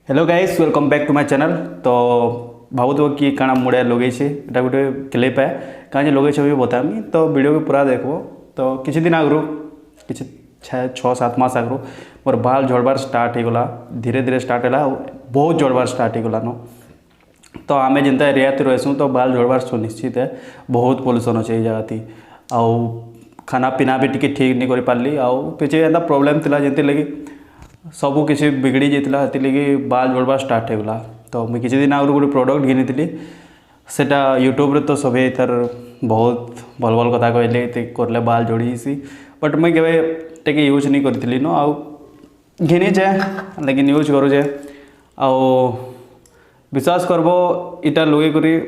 Hello guys, welcome back to my channel. तो भावुथ कि काଣା मुड़े लगे एटा गोटे क्लिप है कहीं लगे भी बतामी। तो वीडियो को पूरा देखो। तो किसी दिन आगु कि 6-7 मास आगु मोर बाल झड़बार स्टार्ट होगला, धीरे धीरे स्टार्ट है, बहुत झड़बार स्टार्ट होगला न। तो आम जिनता एरिया रहसूँ तो बाल झड़बार सुनिश्चित है। बहुत पॉल्यूशन अच्छे जगह थी आउ खाना पीना भी टी ठीक नहीं कर पार्ली। आउ पीछे एंता प्रोब्लेम थिला जेंति लगी सबू किसी बिगड़ी जाता लगी बाल झड़वा स्टार्ट होगला। तो मुझे किसी दिन आगु गोटे प्रोडक्ट घिनी सेटा यूट्यूब रे तो सभी तार बहुत भल भल कथा कहले करले बाल झड़ी सी, बट मुझे केवे यूज नहीं करी न। आउ घिनीचे लेकिन यूज करुचे आउ विश्वास करब इटा लगे करी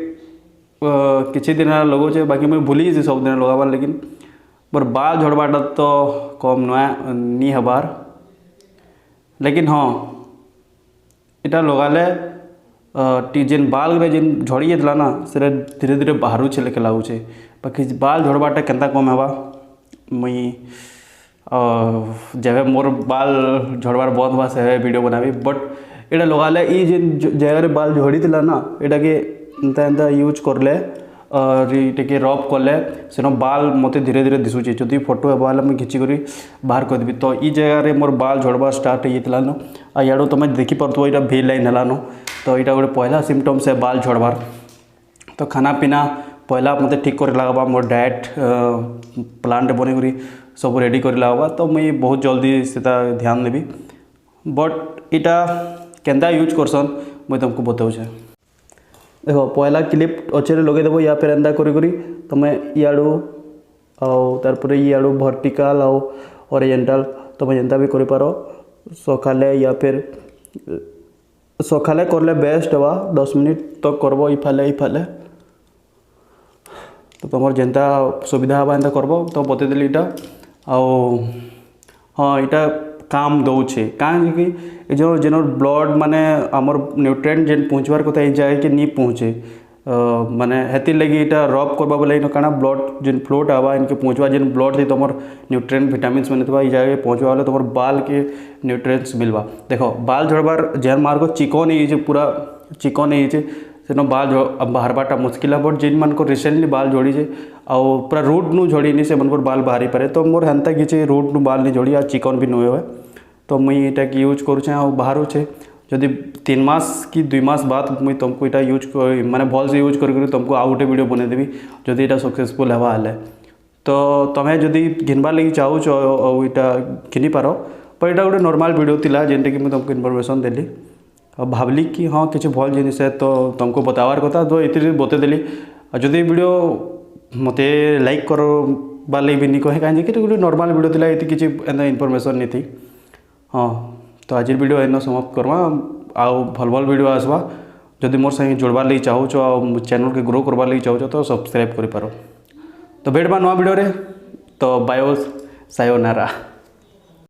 किसी दिन लगाऊे। बाकी मुझे भूली सब दिन लगाबार, लेकिन मोर बाल झड़वाटा तो कम नुआ नहीं हबार। लेकिन हाँ इटा लगाले जेन बाल रे जेन झड़ी जाता ना से धीरे धीरे बाहर लेके लगुचे। बाकी बाल झड़वाटा केनता कम हेबा मुई जब मोर बाल झड़वार बंद हुआ से वीडियो बनाबी। बट इटा लगाले ई जेन जगह बाल झड़ी थिला ना इटा के एंता एंता यूज करले और टे रब कले सेन बाल मत धीरे धीरे दिशुचे। जदि फोटो है बाल मुझे घिचिक बाहर करदेवी। तो ये जगह मोर बाल झड़वा स्टार्ट होता न। आड़ू तुम देखिपे यहाँ भी लाइन है न। तो यहाँ गोटे पहला सिम्पटम्स है बाल झड़बार। तो खाना पीना पहला मत ठीक कर लगवा, मोर डाएट प्लान बन सब रेडी कर लगवा। तो मुझे बहुत जल्दी से ध्यान देवी। बट इटा केनता यूज करसन मुझे तुमको बताऊे। देखो पहला क्लिप अच्छे लगे देव या फिर एंता करी तुम्हें इड़ू आर इड़ू वर्टिकल आउ ओरिएंटल तुम्हें जेनता भी कर सकाले या फिर सकाले करले बेस्ट हवा। 10 मिनट तक करब इफाले इफाले। तो तुम जेनता सुविधा हवा एंता करब। तो बतेदेली इटा आउ हाँ इटा काम दौचे कहीं जो जेन ब्लड माने आमर न्यूट्रिएंट जेन पहुँचवार कथा ये जाए कि नहीं पहुँचे माने हेती लगी इटा रब करबा बोले काना ब्लड जेन फ्लोट आवा इनके पहुँचवा जेन ब्लड थी तुम न्यूट्रिएंट विटामिन्स मैंने ये जाए पहुँचवा बोले तुम बाल के न्यूट्रिएंट्स मिलवा। देखो बाल झड़बार जेन मार्ग चिकन है पूरा चिकन है सेन बाल बाहर बाटा मुश्किल है। बट जिन मान को रिसेंटली बाल झड़ी है आउ पूरा रूट नु झड़ी से मन बाल बाहरी पारे। तो मोर हेन्ता किसी रूट नु बाल नहीं झड़ी आ चिकन भी नुए हुए। तो मुई इटा की यूज करुचे आ बाहर जदि 3 मास कि 2 मास बाद मुई तुमको इटा यूज माने भल से यूज कर तुमको आउ गोटे वीडियो बनईदेवी जदि इटा सक्सेसफुल हवा हेले। तो तुम्हें जदि घिनबार लगी चाहूच इटा घिनी पार। पर इटा गोटे नॉर्मल वीडियो थिला जेनटा कि तुमको इनफॉरमेशन देली और भावली कि हाँ किसी भल जिनिस है तो तुमको बतावार कथा। तो ये बतेदेली जदि वीडियो मत लाइक कर बार लगे भी नहीं कहे कहीं कि गोटे नॉर्मल वीडियो थिला ये किसी इनफॉरमेशन नहीं थी। हाँ तो आज वीडियो इन समाप्त करवा आउ भल भल वीडियो आसवा। जदि मोर संगे जोड़बार लगी चाहूच आ चैनल के ग्रो करबार लगी चाहूच तो सब्सक्राइब कर पारो। तो भेट बा नवा वीडियो रे। तो बायो सायोनारा।